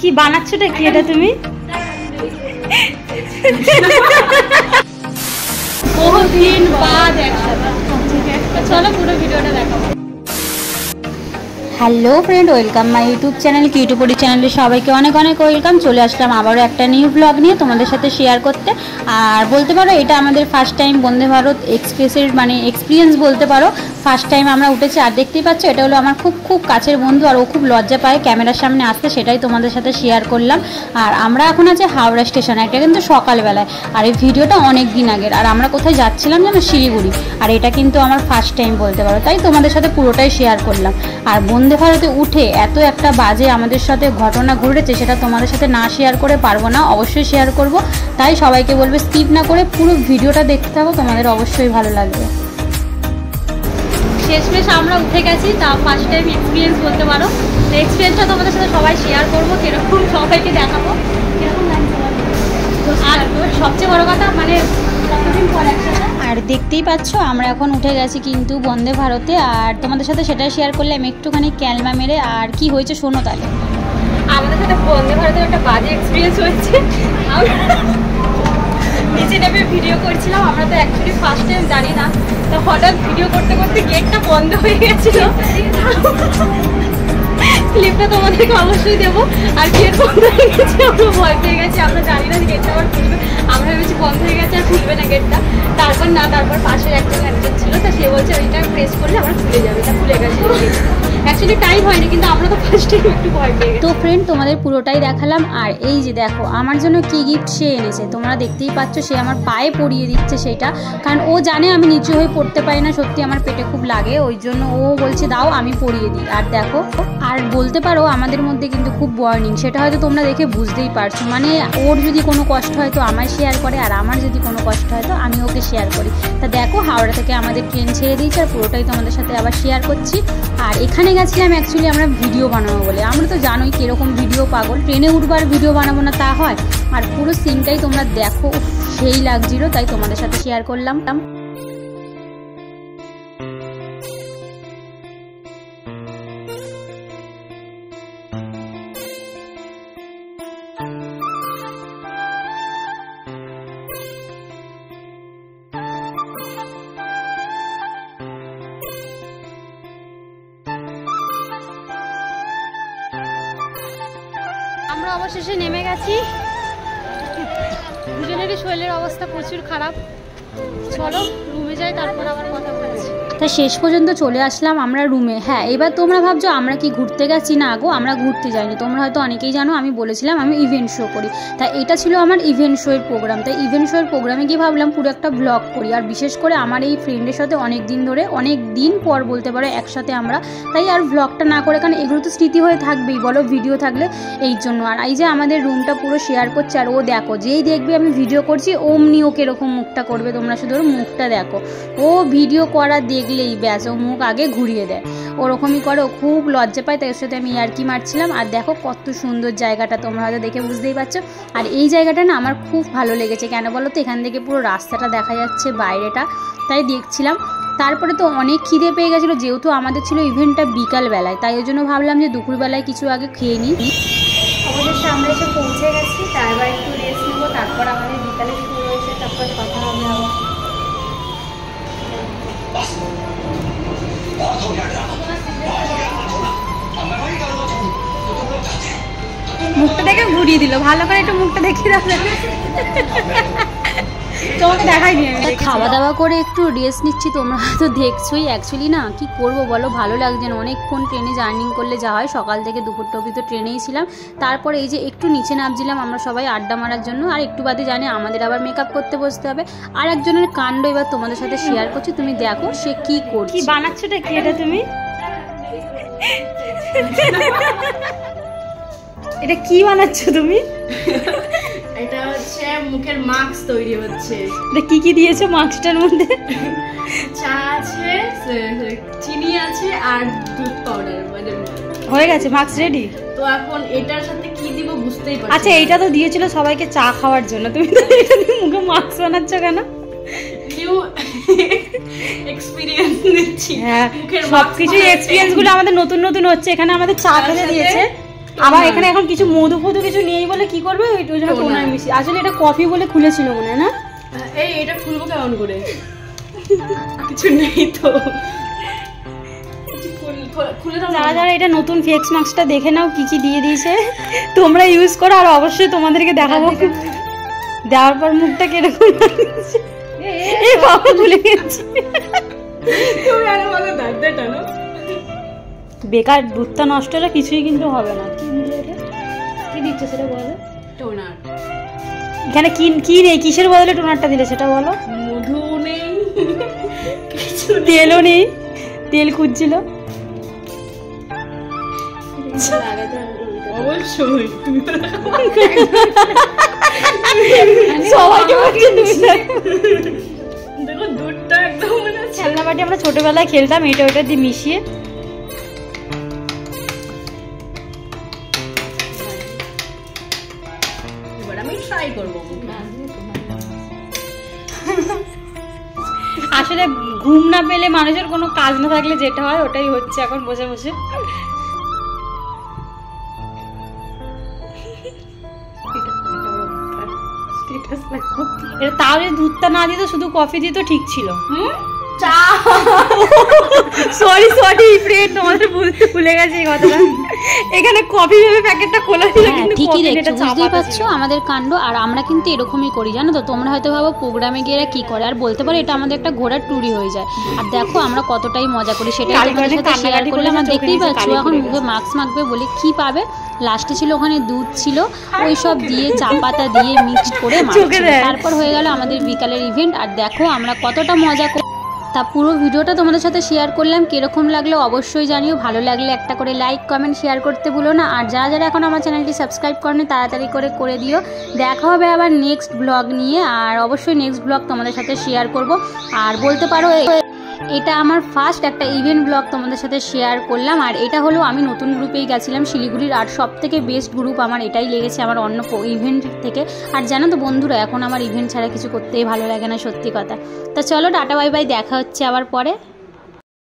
কি বানাচ্ছোটা কি এটা তুমি? বহুদিন বাদ একসাথে। চলো পুরো ভিডিওটা দেখাবো। Hello friend, welcome my YouTube channel কিউটিপরি চ্যানেলে সবাইকে অনেক অনেক ওয়েলকাম। চলে আসলাম আবারও একটা নিউ ব্লগ নিয়ে তোমাদের সাথে শেয়ার করতে। আর বলতে পারো এটা আমাদের ফার্স্ট টাইম বন্দে ভারত এক্সপ্রেসের এক্সপিরিয়েন্স বলতে পারো। ফার্স্ট টাইম আমরা উঠেছি। আর দেখতেই পাচ্ছ এটা হলো আমার খুব কাছের বন্ধু, আর ও খুব লজ্জা পায় ক্যামেরার সামনে আসতে, সেটাই তোমাদের সাথে শেয়ার করলাম। আর আমরা এখন আছি হাওড়া স্টেশনে, এটা কিন্তু সকালবেলায়। আর এই ভিডিওটা অনেক দিন আগের। আর আমরা কোথায় যাচ্ছিলাম জানো? শিলিগুড়ি। আর এটা কিন্তু আমার ফার্স্ট টাইম বলতে পারো, তাই তোমাদের সাথে পুরোটাই শেয়ার করলাম। আর বন্দে ভারতে উঠে এত একটা বাজে আমাদের সাথে ঘটনা ঘটেছে, সেটা তোমাদের সাথে না শেয়ার করে পারবো না, অবশ্যই শেয়ার করব। তাই সবাইকে বলবে স্কিপ না করে পুরো ভিডিওটা দেখতে থাকো, তোমাদের অবশ্যই ভালো লাগবে। শেষমেশ আমরা উঠে গেছি, তা ফার্স্ট টাইম এক্সপিরিয়েন্স বলতে পারো। তো এক্সপিরিয়েন্সটা তোমাদের সাথে সবাই শেয়ার করবো, কীরকম সবাইকে দেখাবো কীরকম লাগছে। আর সবচেয়ে বড় কথা কতদিন পর একসাথে। আর দেখতেই পাচ্ছ আমরা এখন উঠে গেছি কিন্তু বন্দে ভারতে। আর তোমাদের সাথে সেটাই শেয়ার করলাম একটুখানি ক্যালমা মেরে। আর কি হয়েছে শোনো তাহলে। আমাদের সাথে বন্দে ভারতের একটা বাজে এক্সপিরিয়েন্স হয়েছে। নিচে নেমে ভিডিও করছিলাম, আমরা তো অ্যাকচুয়ালি ফার্স্ট টাইম জানি না। তো হঠাৎ ভিডিও করতে করতে গেটটা বন্ধ হয়ে গেছিল। ক্লিপটা তোমাদেরকে অবশ্যই দেবো। আর গেট বন্ধ হয়ে গেছে, আমরা ভয় পেয়ে গেছি, আমরা জানি না গেটটা আবার খুলবে। আমরা ভেবেছি বন্ধ হয়ে গেছে আর খুলবে না গেটটা। তারপর পাশের একজন ছিল, তা সে বলছে ওইটা প্রেস করলে আমরা খুলে যাবে। এটা খুলে গেছে। অ্যাকচুয়ালি টাইম হয়নি, কিন্তু আমরা তো ফার্স্ট টাইম একটু ভয় পেয়ে গেছি। তো ফ্রেন্ড তোমাদের পুরোটাই দেখালাম। আর এই যে দেখো আমার জন্য কি গিফট সে এনেছে, তোমরা দেখতেই পাচ্ছ। সে আমার পায়ে পরিয়ে দিচ্ছে সেটা, কারণ ও জানে আমি নিচু হয়ে পড়তে পারি না, সত্যি আমার পেটে খুব লাগে, ওই জন্য ও বলছে দাও আমি পরিয়ে দিই। আর দেখো, আর বলতে পারো আমাদের মধ্যে কিন্তু খুব বর্নিং, সেটা হয়তো তোমরা দেখে বুঝতেই পারছো। ওর যদি কোনো কষ্ট হয় তো আমায় শেয়ার করে, আর আমার যদি কোনো কষ্ট হয় তো আমি ওকে শেয়ার করি। তা দেখো হাওড়া থেকে আমাদের ট্রেন ছেড়ে দিয়েছে, আর পুরোটাই তোমাদের সাথে আবার শেয়ার করছি। আর এখানে গেছিলাম অ্যাকচুয়ালি আমরা ভিডিও বানাবো বলে। আমরা তো জানোই কীরকম ভিডিও পাগল, ট্রেনে উঠবার ভিডিও বানাবো না তা হয়। আর পুরো সিনটাই তোমরা দেখো, সেই লাগছিল, তাই তোমাদের সাথে শেয়ার করলাম। আমরা অবশেষে নেমে গেছি। দুজনেরই শরীরের অবস্থা প্রচুর খারাপ। চলো রুমে যাই, তারপর আবার কথা বলছি। তা শেষ পর্যন্ত চলে আসলাম আমরা রুমে। হ্যাঁ, এবার তোমরা ভাবছো আমরা কি ঘুরতে গেছি? না গো, আমরা ঘুরতে যাইনি। তোমরা হয়তো অনেকেই জানো আমি বলেছিলাম আমি ইভেন্ট শো করি। তাই এটা ছিল আমার ইভেন্ট শোয়ের প্রোগ্রাম। তাই ইভেন্ট শোয়ের প্রোগ্রামে গিয়ে ভাবলাম পুরো একটা ব্লগ করি। আর বিশেষ করে আমার এই ফ্রেন্ডের সাথে অনেক দিন পর বলতে পারো একসাথে আমরা, তাই আর ব্লগটা না করে, কারণ এগুলো তো স্মৃতি হয়ে থাকবেই বলো ভিডিও থাকলে, এই জন্য। আর এই যে আমাদের রুমটা পুরো শেয়ার করছে। আর ও দেখো, যেই দেখবে আমি ভিডিও করছি অমনি ও কিরকম মুখটা করবে, তোমরা শুধু ওর মুখটা দেখো। ও ভিডিও করা দেখলেই ব্যাস ও মুখ আগে ঘুরিয়ে দেয়, ওরকমই করে। ও খুব লজ্জা পায়, তাই ওর সাথে আমি ইয়ার্কি মারছিলাম। আর দেখো কত সুন্দর জায়গাটা, তোমরা হয়তো দেখে বুঝতেই পারছো। আর এই জায়গাটা না আমার খুব ভালো লেগেছে। কেন বলো তো? এখান থেকে পুরো রাস্তাটা দেখা যাচ্ছে, বাইরেটা, তাই দেখছিলাম। তারপরে তো অনেক খিদে পেয়ে গেছিলো, যেহেতু আমাদের ছিল ইভেন্টটা বিকালবেলায়, তাই ওই জন্য ভাবলাম যে দুপুরবেলায় কিছু আগে খেয়ে নিই। অবশেষে আমরা এসে পৌঁছে গেছি, তারপর একটু রেস্ট নেবো, তারপর আমাদের বিকালে শুরু হয়েছে, তারপর কথা হবে আবার। মুখটা দেখে ঘুরিয়ে দিল, ভালো করে একটু মুখটা দেখিয়ে দাও। তোমাকে দেখাইনি। খাওয়া দাওয়া করে একটু রেস্ট নিচ্ছি, তোমরা হয়তো দেখছোই। অ্যাকচুয়ালি না কি করবো বলো, ভালো লাগছে না। অনেকক্ষণ ট্রেনে জার্নি করলে যা হয়, সকাল থেকে দুপুর টবি তো ট্রেনেই ছিলাম। তারপরে এই যে একটু নিচে নামছিলাম আমরা সবাই আড্ডা মারার জন্য। আর একটু বাদে জানি আমাদের আবার মেকআপ করতে বসতে হবে। আর একজনের কাণ্ড এবার তোমাদের সাথে শেয়ার করছি, তুমি দেখো সে কি করছে। কি বানাচ্ছোটা কি এটা তুমি? এটা কি বানাচ্ছো তুমি? এটা হচ্ছে মুখের মাস্ক তৈরি হচ্ছে। এটা কি কি দিয়েছো মাস্কটার মধ্যে? চা আছে, চিনি আছে, আর দুধ পাউডার। হয়ে গেছে, মাস্ক রেডি। তো এখন এটার সাথে কি দিব বুঝতেই পারছি। আচ্ছা, এইটা তো দিয়েছিল সবাইকে চা খাওয়ার জন্য, তুমি তো এটা দিয়ে মুখে মাস্ক বানাচ্ছ কেন? নিউ এক্সপেরিয়েন্স নিচ্ছি। হ্যাঁ, সবকিছু এক্সপেরিয়েন্স গুলো আমাদের নতুন হচ্ছে। এখানে আমাদের চা খেতে দিয়েছে, আবার এখানে এখন কিছু মধু ফধু কিছু নেই বলে কি করবে, ওই জন্য টোনার মিশিয়ে। আসলে এটা কফি বলে খুলেছিল মনে হয় না? এটা খুলবো কেমন করে? কিছু নেই তো। যারা যারা এটা নতুন ফেস মাস্কটা দেখে নাও কি কি দিয়ে দিয়েছে, তোমরা ইউজ করো আর অবশ্যই তোমাদেরকে দেখাবো। দেওয়ার পর মুখটা কিরকম এই বাবা ভুলে গেছি। বেকার দুধটা নষ্ট হলে কিছুই কিন্তু হবে না। কি দিচ্ছে সেটা বলো। টোনার এখানে কি নেই, কিসের বদলে টোনারটা দিলে সেটা বলো। মধু নেই, তেলও নেই, তেল খুঁজছিল। অবশ্যই সবাইকে দেখো দুধটা একদম মানে খেলনা বাটি আমরা ছোটবেলায় খেলতাম, এটা ওটা দিয়ে মিশিয়ে। এবার আমি ট্রাই করবো। আসলে ঘুম না পেলে মানুষের কোনো কাজ না থাকলে যেটা হয় ওটাই হচ্ছে এখন বসে বসে। এটা তাহলে দুধটা না দিত, শুধু কফি দিত, ঠিক ছিল। সরি ফ্রেন্ড, তোমাদের বলতে ভুলে গেছি এই কথাটা। এখানে কফি ভেবে প্যাকেটটা খোলা ছিল, কিন্তু ঠিকই দেখছো, বুঝতেই পারছো আমাদের কাণ্ড। আর আমরা কিন্তু এরকমই করি জানো তো। তোমরা হয়তো ভাবো প্রোগ্রামে গিয়ে কি করে, আর বলতে পারো এটা আমাদের একটা ঘোরার ট্যুরই হয়ে যায়। আর দেখো আমরা কতটাই মজা করি, সেটাই তোমাদের সাথে শেয়ার করলাম। আর দেখতেই পাচ্ছ এখন মুখে মাস্ক মাখবে বলে কি পাবে, লাস্টে ছিল ওখানে দুধ ছিল, ওই সব দিয়ে চা পাতা দিয়ে মিক্সড করে মাখছিল। তারপর হয়ে গেল আমাদের বিকালের ইভেন্ট। আর দেখো আমরা কতটা মজা করি। তা পুরো ভিডিওটা তোমাদের সাথে শেয়ার করলাম, কীরকম লাগলো অবশ্যই জানিও। ভালো লাগলে একটা করে লাইক কমেন্ট শেয়ার করতে ভুলো না। আর যারা যারা এখন আমার চ্যানেলটি সাবস্ক্রাইব করনি তাড়াতাড়ি করে দিও। দেখা হবে আবার নেক্সট ব্লগ নিয়ে, আর অবশ্যই নেক্সট ব্লগ তোমাদের সাথে শেয়ার করব। আর বলতে পারো এটা আমার ফার্স্ট একটা ইভেন্ট ব্লগ তোমাদের সাথে শেয়ার করলাম। আর এটা হলো আমি নতুন গ্রুপেই গেছিলাম শিলিগুড়ির, আর সব থেকে বেস্ট গ্রুপ আমার এটাই লেগেছে আমার অন্য ইভেন্ট থেকে। আর জানো তো বন্ধুরা, এখন আমার ইভেন্ট ছাড়া কিছু করতেই ভালো লাগে না, সত্যি কথা। তা চলো টাটা বাই বাই, দেখা হচ্ছে আবার পরে।